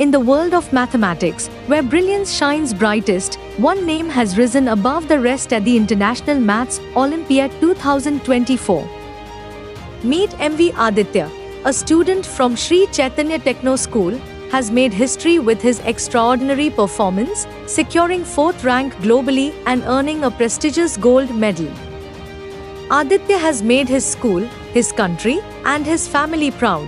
In the world of mathematics, where brilliance shines brightest, one name has risen above the rest at the International Maths Olympiad 2024. Meet MV Adithya, a student from Sri Chaitanya Techno School, has made history with his extraordinary performance, securing 4th rank globally and earning a prestigious gold medal. Adithya has made his school, his country, and his family proud.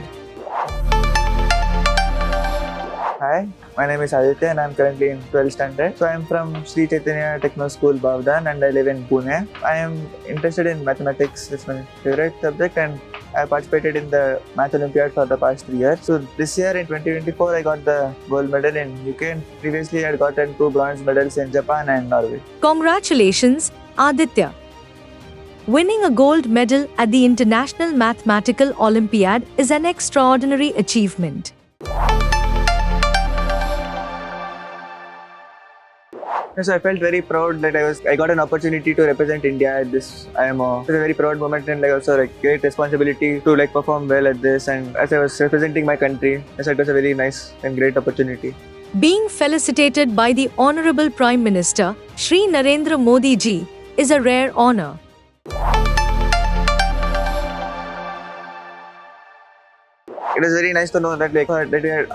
Hi, my name is Adhitya and I am currently in 12th standard. So I am from Sri Chaitanya Techno School, Bavdan, and I live in Pune. I am interested in mathematics. It's my favorite subject and I participated in the Math Olympiad for the past 3 years. So this year in 2024 I got the gold medal in UK and previously I had gotten 2 bronze medals in Japan and Norway. Congratulations, Adithya! Winning a gold medal at the International Mathematical Olympiad is an extraordinary achievement. So I felt very proud that I got an opportunity to represent India at this IMO. It was a very proud moment and also great responsibility to perform well at this, and as I was representing my country, so it was a very nice and great opportunity. Being felicitated by the Honorable Prime Minister, Shri Narendra Modi ji, is a rare honor. It was very nice to know that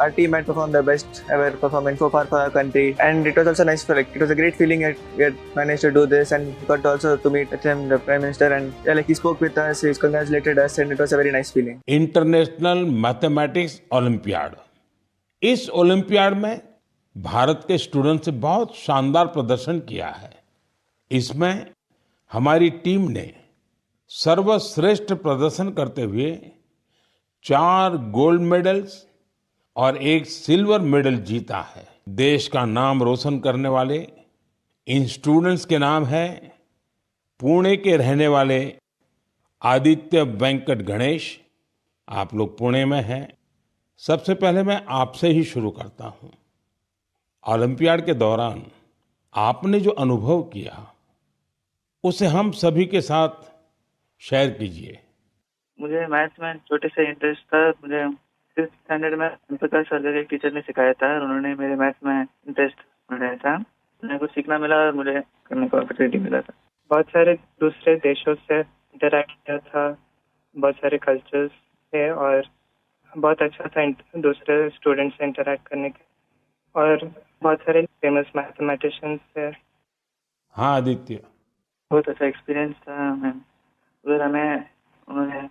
our team had performed the best ever performance so far for our country, and it was also nice it was a great feeling that we had managed to do this, and we got also to meet him, the Prime Minister, and he spoke with us, he congratulated us, and it was a very nice feeling. International mathematics olympiad, इस olympiad में भारत के students ने बहुत शानदार प्रदर्शन किया है। इसमें हमारी टीम ने सर्वश्रेष्ठ प्रदर्शन करते हुए 4 गोल्ड मेडल्स और 1 सिल्वर मेडल जीता है। देश का नाम रोशन करने वाले इन स्टूडेंट्स के नाम है पुणे के रहने वाले आदित्य वेंकट गणेश। आप लोग पुणे में हैं। सबसे पहले मैं आपसे ही शुरू करता हूं। ओलंपियाड के दौरान आपने जो अनुभव किया उसे हम सभी के साथ शेयर कीजिए। मुझे मैथ्स में छोटे से इंटरेस्ट था। मुझे 5th स्टैंडर्ड में प्रकाश सर के टीचर ने सिखाया था और उन्होंने मेरे मैथ्स में इंटरेस्ट बढ़ाया था। मुझे कुछ सीखना मिला और मुझे करने का अपॉर्चुनिटी मिला था। बहुत सारे दूसरे देशों से इंटरैक्ट किया था, बहुत सारे कल्चर्स थे और बहुत अच्छा था दूसरे स्टूडेंट्स से इंटरैक्ट करने के, और बहुत सारे फेमस मैथमेटिशियंस थे। हाँ आदित्य, बहुत अच्छा एक्सपीरियंस था। उधर हमें उन्होंने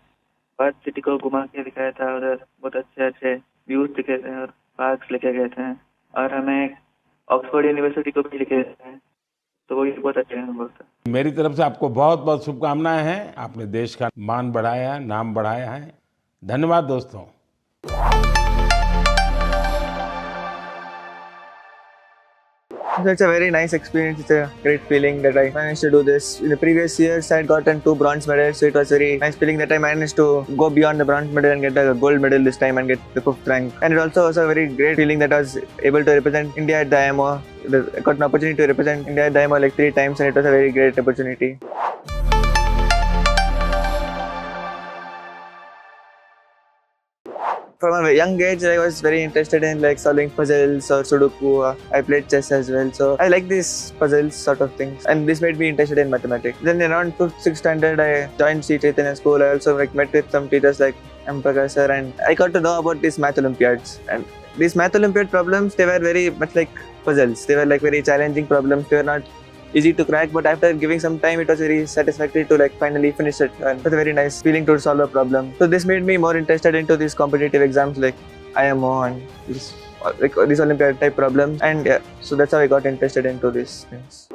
बर्ड सिटी को घुमा के दिखाया था, उधर बहुत अच्छे अच्छे व्यूज दिखे थे और पार्क्स लेके गए थे, और हमें ऑक्सफोर्ड यूनिवर्सिटी को भी लेके गए थे, तो वो बहुत अच्छे अनुभव था। मेरी तरफ से आपको बहुत बहुत शुभकामनाएं हैं। आपने देश का मान बढ़ाया है, नाम बढ़ाया है। धन्यवाद दोस्तों। So it's a very nice experience. It's a great feeling that I managed to do this. In the previous years, I had gotten 2 bronze medals, so it was a very nice feeling that I managed to go beyond the bronze medal and get a gold medal this time and get the 5th rank. And it also was a very great feeling that I was able to represent India at the IMO. I got an opportunity to represent India at the IMO 3 times, and it was a very great opportunity. From a young age, I was very interested in solving puzzles or Sudoku. I played chess as well, so I like these puzzles sort of things, and this made me interested in mathematics. Then around 5th, 6th standard, I joined Sri Chaitanya School. I also met with some teachers like M. Prakash, and I got to know about these math Olympiads. And these math Olympiad problems, they were very much like puzzles. They were very challenging problems. They were not easy to crack, but after giving some time, it was very satisfactory to finally finish it, and it was a very nice feeling to solve a problem. So this made me more interested into these competitive exams like IMO and these Olympiad type problems, and yeah, so that's how I got interested into these things.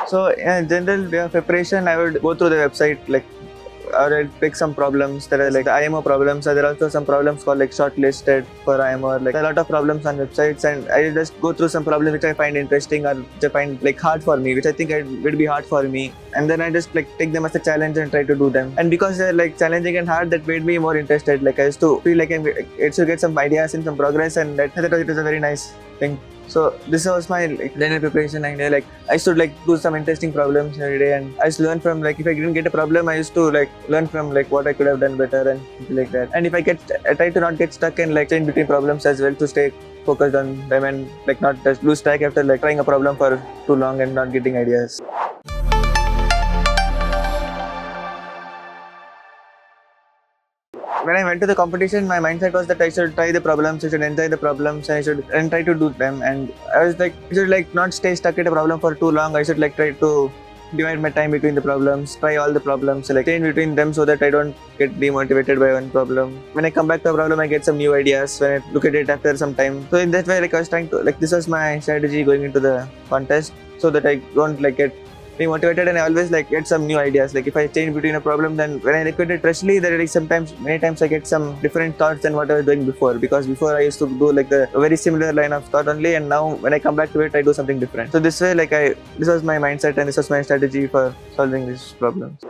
So in general preparation, I would go through the website or I'll pick some problems that are the IMO problems. So there are also some problems called shortlisted for IMO. There are a lot of problems on websites, and I just go through some problems which I find interesting or which I find hard for me, which I think would be hard for me, and then I just take them as a challenge and try to do them. And because they're challenging and hard, that made me more interested. I used to feel I used to get some ideas and some progress, and that it was a very nice thing So this was my linear preparation idea. Like I used to do some interesting problems every day, and I used to learn from if I didn't get a problem, I used to learn from what I could have done better and like that. And if I try to not get stuck and change between problems as well, to stay focused on them and not just lose track after trying a problem for too long and not getting ideas. When I went to the competition, my mindset was that I should try the problems, I should enjoy the problems, and try to do them. And I was I should not stay stuck at a problem for too long. I should try to divide my time between the problems, try all the problems, change between them so that I don't get demotivated by one problem. When I come back to a problem, I get some new ideas when I look at it after some time. So in that way, I was trying to this was my strategy going into the contest, so that I don't get motivated, and I always get some new ideas. If I change between a problem, then when I look at it freshly, there many times I get some different thoughts than what I was doing before. Because before I used to do a very similar line of thought only, and now when I come back to it, I do something different. So this way, this was my mindset and this was my strategy for solving these problems.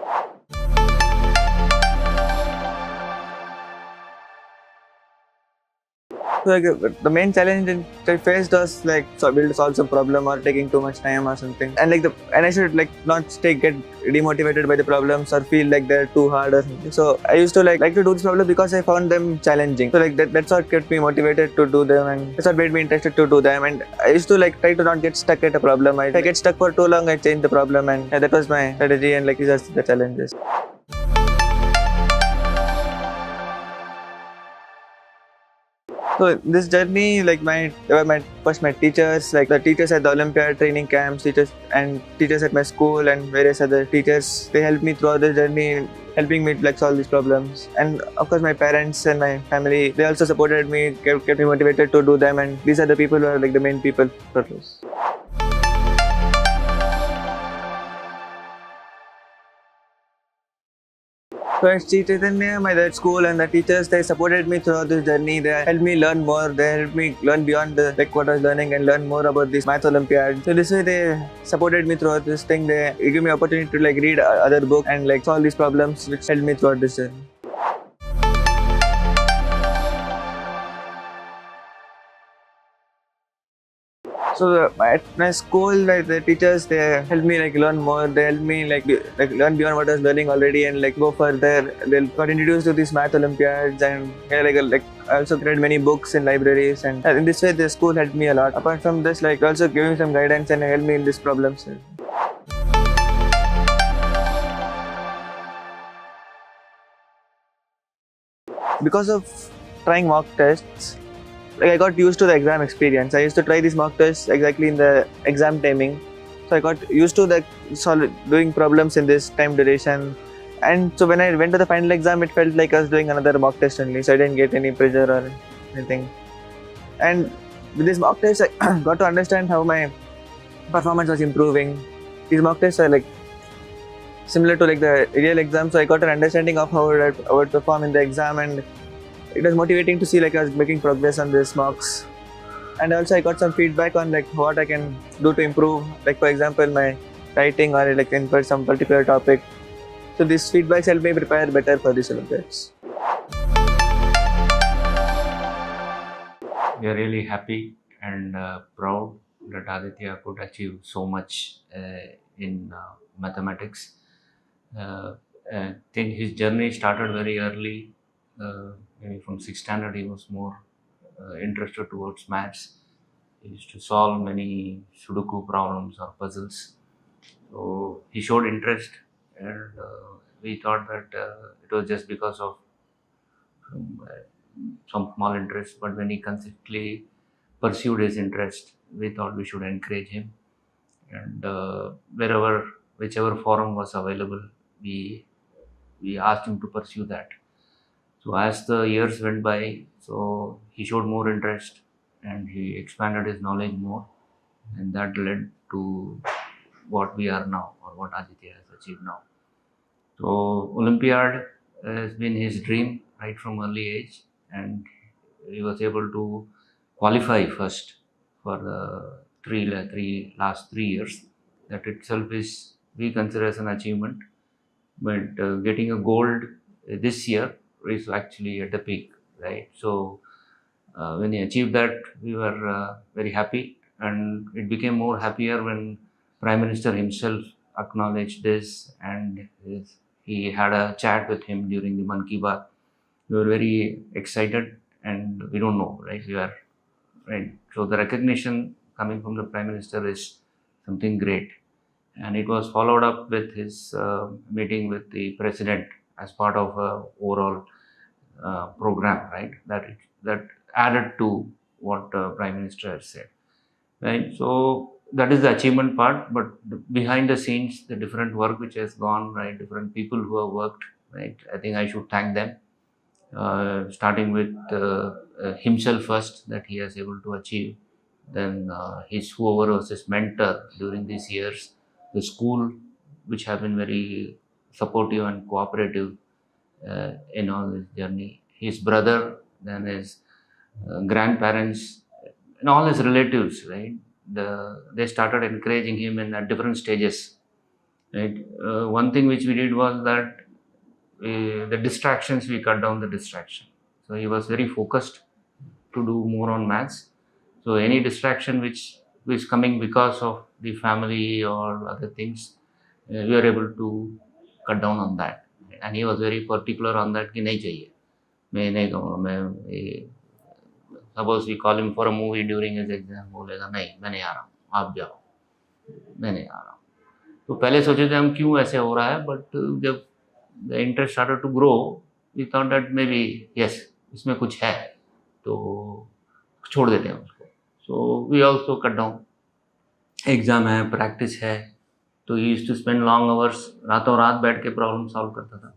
So the main challenge I faced was solve some problem or taking too much time or something, and I should not get demotivated by the problems or feel they're too hard or something. So I used to like to do this problem because I found them challenging. So that's what kept me motivated to do them, and that's what made me interested to do them. And I used to try to not get stuck at a problem. If I get stuck for too long, I change the problem, and that was my strategy. And these are the challenges. So this journey, my teachers, the teachers at the Olympiad training camps, teachers at my school, and various other teachers, they helped me throughout the journey, helping me solve these problems. And of course, my parents and my family, they also supported me, kept me motivated to do them. And these are the people who are the main people for this. So at Chaitanya, my school and the teachers, they supported me throughout this journey. They helped me learn more. They helped me learn beyond what I was learning and learn more about this Math Olympiad. So this way they supported me throughout this thing. They gave me opportunity to read other books and solve these problems, which helped me throughout this journey. So at my school, the teachers, they helped me learn more. They helped me learn beyond what I was learning already and go further. They got introduced to these Math Olympiads, and I also read many books in libraries. And in this way, the school helped me a lot. Apart from this, also giving some guidance and helped me in these problems. Because of trying mock tests, I got used to the exam experience. I used to try these mock tests exactly in the exam timing. So I got used to doing problems in this time duration. And so when I went to the final exam, it felt like I was doing another mock test only. So I didn't get any pressure or anything. And with this mock test, I got to understand how my performance was improving. These mock tests are similar to the real exam. So I got an understanding of how I would perform in the exam, and it was motivating to see I was making progress on these mocks. And also I got some feedback on what I can do to improve, for example my writing or in some particular topic. So these feedbacks help me prepare better for these Olympiads. We are really happy and proud that Adithya could achieve so much in mathematics. I think his journey started very early. Maybe from 6th standard he was more interested towards maths. He used to solve many Sudoku problems or puzzles. So he showed interest, and we thought that it was just because of some small interest. But when he consistently pursued his interest, we thought we should encourage him. And whichever forum was available, we asked him to pursue that. So as the years went by, so he showed more interest and he expanded his knowledge more, and that led to what we are now, or what Adithya has achieved now. So Olympiad has been his dream right from early age, and he was able to qualify first for the last 3 years. That itself is, we consider as an achievement. But getting a gold this year is actually at the peak, right? So when he achieved that, we were very happy, and it became more happier when Prime Minister himself acknowledged this, and he had a chat with him during the Man Ki Baat. We were very excited, and we don't know, right? We are right. So the recognition coming from the Prime Minister is something great, and it was followed up with his meeting with the President as part of a overall program, right? That added to what Prime Minister has said, right? So that is the achievement part, but behind the scenes, the different work which has gone, right? Different people who have worked, right? I think I should thank them, starting with himself first, that he was able to achieve. Then his whoever was his mentor during these years, the school, which have been very supportive and cooperative in all this journey. His brother, then his grandparents, and all his relatives, right? They started encouraging him in at different stages, right? One thing which we did was that the distractions, we cut down the distraction. So he was very focused to do more on maths. So any distraction which is coming because of the family or other things, we were able to cut down on that. And he was very particular on that कि नहीं चाहिए, मैं नहीं कहूँगा, मैं suppose we call him for a movie during his exam, बोलेगा नहीं मैं नहीं आ रहा हूँ, आप जाओ, मैं नहीं आ रहा हूँ. तो पहले सोचे थे हम क्यों ऐसे हो रहा है, बट जब the interest started to grow, we thought that maybe yes, इसमें कुछ है, तो छोड़ देते हैं उसको. So we also cut down. Exam है, प्रैक्टिस है, तो he used to spend long hours, रातों रात बैठ के प्रॉब्लम सॉल्व करता था.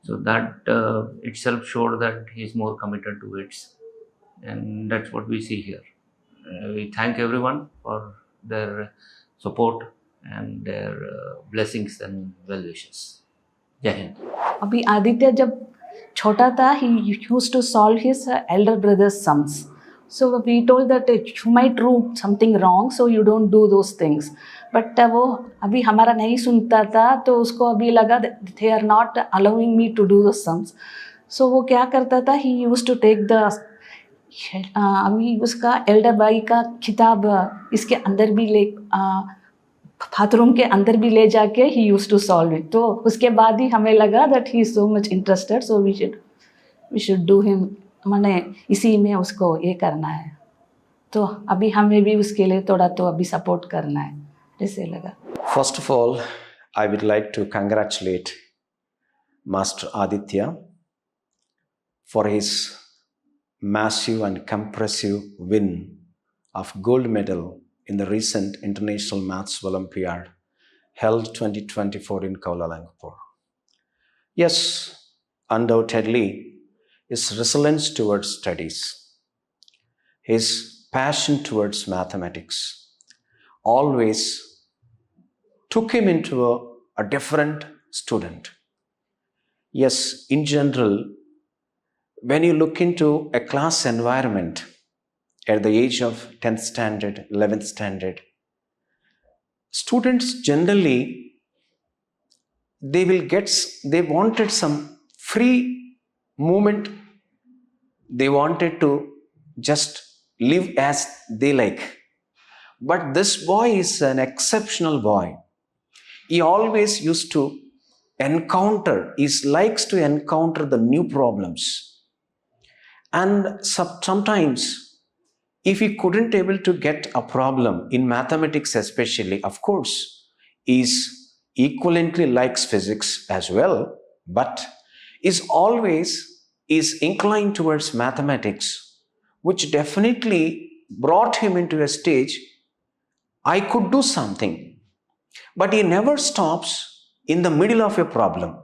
So that itself showed that he is more committed to it, and that's what we see here. We thank everyone for their support and their blessings and well wishes. जय हिंद. अभी आदित्य जब छोटा था, he used to solve his elder brother's sums. So we told that you might do something wrong, so you don't do those things. But वो अभी हमारा नहीं सुनता था, तो उसको अभी लगा they are not allowing me to do the sums. So वो क्या करता था, he used to take the अभी उसका elder भाई का किताब इसके अंदर भी ले बाथरूम के अंदर भी ले जाके he used to solve it. तो उसके बाद ही हमें लगा that he is so much interested, so we should do him, माने इसी में उसको ये करना है. तो अभी हमें भी उसके लिए थोड़ा तो अभी सपोर्ट करना है, ऐसे लगा. First of all, I would like to congratulate Master Adithya for his massive and compressive win of gold medal in the recent International Maths Olympiad held 2024 in Kuala Lumpur. Yes, undoubtedly, his resilience towards studies, his passion towards mathematics always took him into a different student. Yes, in general, when you look into a class environment at the age of 10th standard, 11th standard, students generally, they wanted some free movement. They wanted to just live as they like. But this boy is an exceptional boy. He always used to encounter, he likes to encounter the new problems. And sometimes, if he couldn't able to get a problem in mathematics especially, of course, he equivalently likes physics as well, but is inclined towards mathematics, which definitely brought him into a stage, I could do something. But he never stops in the middle of a problem.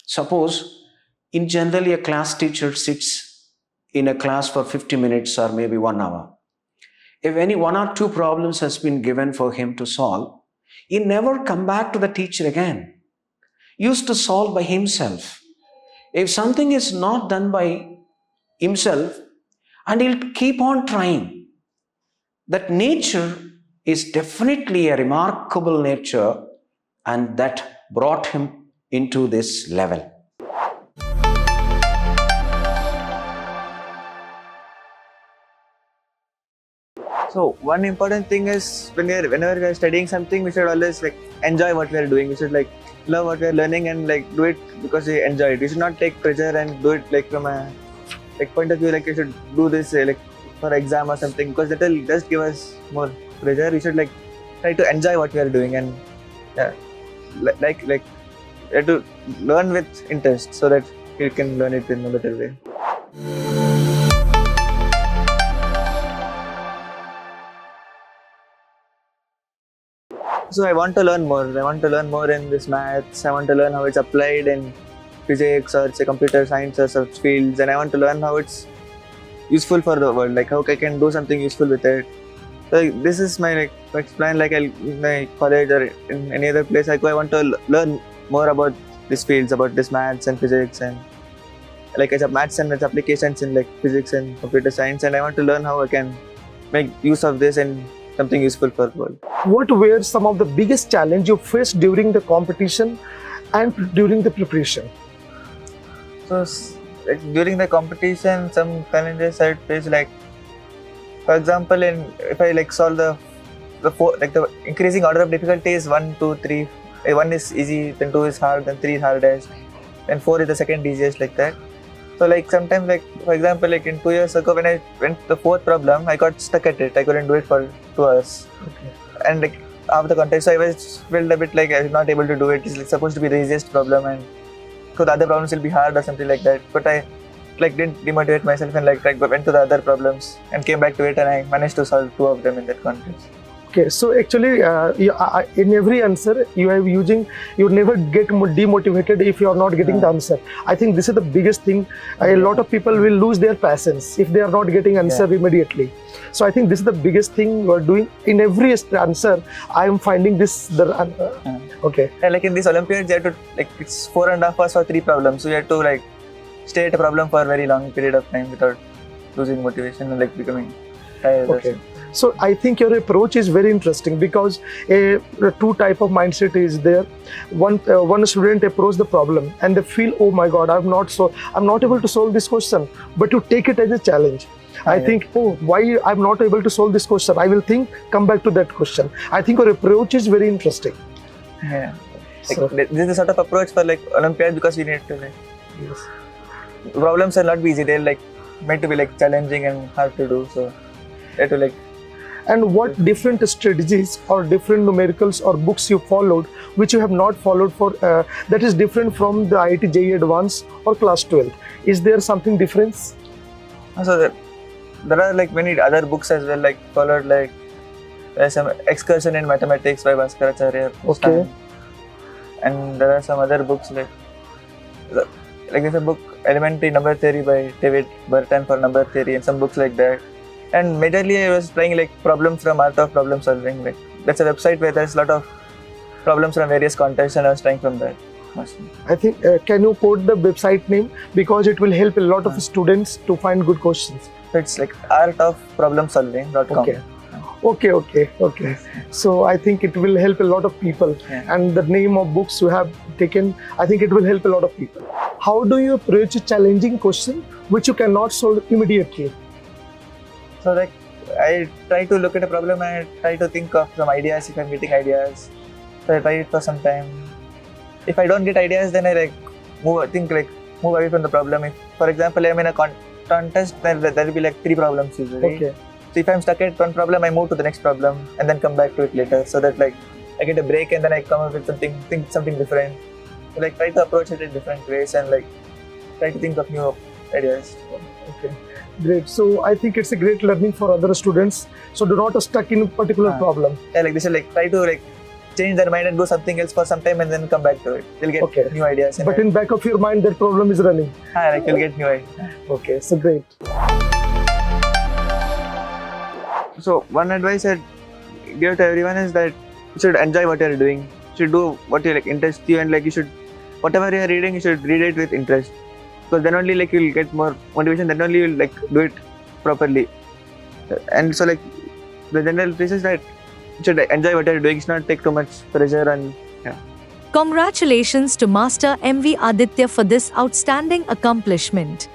Suppose, in generally a class teacher sits in a class for 50 minutes or maybe 1 hour. If any 1 or 2 problems has been given for him to solve, he never come back to the teacher again. He used to solve by himself. If something is not done by himself, and he'll keep on trying. That nature is definitely a remarkable nature, and that brought him into this level. So one important thing is whenever we are studying something, we should always like enjoy what we are doing. We should like love what we are learning and like do it because we enjoy it. We should not take pressure and do it like from a like point of view like you should do this like for exam or something, because that will just give us more pressure. We should like try to enjoy what we are doing and like we have to learn with interest so that you can learn it in a better way. So I want to learn more. I want to learn more in this maths. I want to learn how it's applied in physics or say computer science or such fields, and I want to learn how it's useful for the world, like how I can do something useful with it. So this is my next plan. Like in my college or in any other place I go, I want to learn more about these fields, about this maths and physics, and like it's a maths and its applications in like physics and computer science, and I want to learn how I can make use of this and something useful for the world. What were some of the biggest challenge you faced during the competition and during the preparation? So like during the competition, some challenges I faced, like for example, if I like solve the increasing order of difficulty is 1, 2, 3. 1 is easy, then 2 is hard, then 3 is hardest, then 4 is the second easiest, like that. So like sometimes, like for example, like in 2 years ago when I went to the fourth problem, I got stuck at it. I couldn't do it for 2 hours. Okay. And like after the contest, so I was felt a bit like I was not able to do it. It's like supposed to be the easiest problem, and so the other problems will be hard or something like that. But I like didn't demotivate myself and like went to the other problems and came back to it, and I managed to solve 2 of them in that contest. Okay, so actually in every answer you never get demotivated if you are not getting the answer. I think this is the biggest thing. A lot of people will lose their patience if they are not getting answer immediately. So I think this is the biggest thing you are doing in every answer. I am finding this okay. And like in these Olympiads, you have to like it's 4.5 hours for 3 problems. So you have to like stay at a problem for a very long period of time without losing motivation and like becoming tired. Okay. So I think your approach is very interesting because a two type of mindset is there. One student approach the problem and they feel, oh my God, I'm not able to solve this question. But you take it as a challenge. I think, oh, why I'm not able to solve this question? I will come back to that question. I think your approach is very interesting. Yeah. So, this is the sort of approach for like Olympiad, because you need to like problems are not easy. They're like meant to be like challenging and hard to do. So you have to like. And what different strategies or different numericals or books you followed which you have not followed for that is different from the IIT JEE Advanced or class 12? Is there something different? So there are like many other books as well, like followed like there's some Excursion in Mathematics by Bhaskaracharya. Okay. And there are some other books like there's a book Elementary Number Theory by David Burton for number theory, and some books like that. And majorly I was trying like problems from Art of Problem Solving. Like that's a website where there's a lot of problems from various contexts, and I was trying from that. I think can you quote the website name, because it will help a lot of students to find good questions. So it's like artofproblemsolving.com. Okay. So I think it will help a lot of people. Yeah. And the name of books you have taken, I think it will help a lot of people. How do you approach a challenging question which you cannot solve immediately? So like I try to look at a problem and I try to think of some ideas if I'm getting ideas. So I try it for some time. If I don't get ideas, then I like move away from the problem. If, for example, I'm in a contest, then there will be like 3 problems usually. Okay. So if I'm stuck at one problem, I move to the next problem and then come back to it later, so that like I get a break and then I come up with something different. So like try to approach it in different ways and like try to think of new ideas. Okay. Great. So I think it's a great learning for other students. So do not stuck in a particular problem. Yeah, like they should like try to like change their mind and do something else for some time and then come back to it. They'll get new ideas. But in back of your mind, that problem is running. Like you'll get new ideas. Okay, so great. So one advice I'd give to everyone is that you should enjoy what you're doing. You should do what you like interests you, and like you should, whatever you're reading, you should read it with interest. Because then only like you'll get more motivation, then only you'll like do it properly. And so like the general piece is that you should enjoy what you're doing, you should not take too much pressure and Congratulations to Master MV Adithya for this outstanding accomplishment.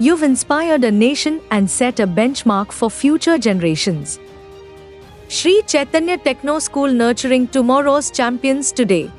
You've inspired a nation and set a benchmark for future generations. Shri Chaitanya Techno School nurturing tomorrow's champions today.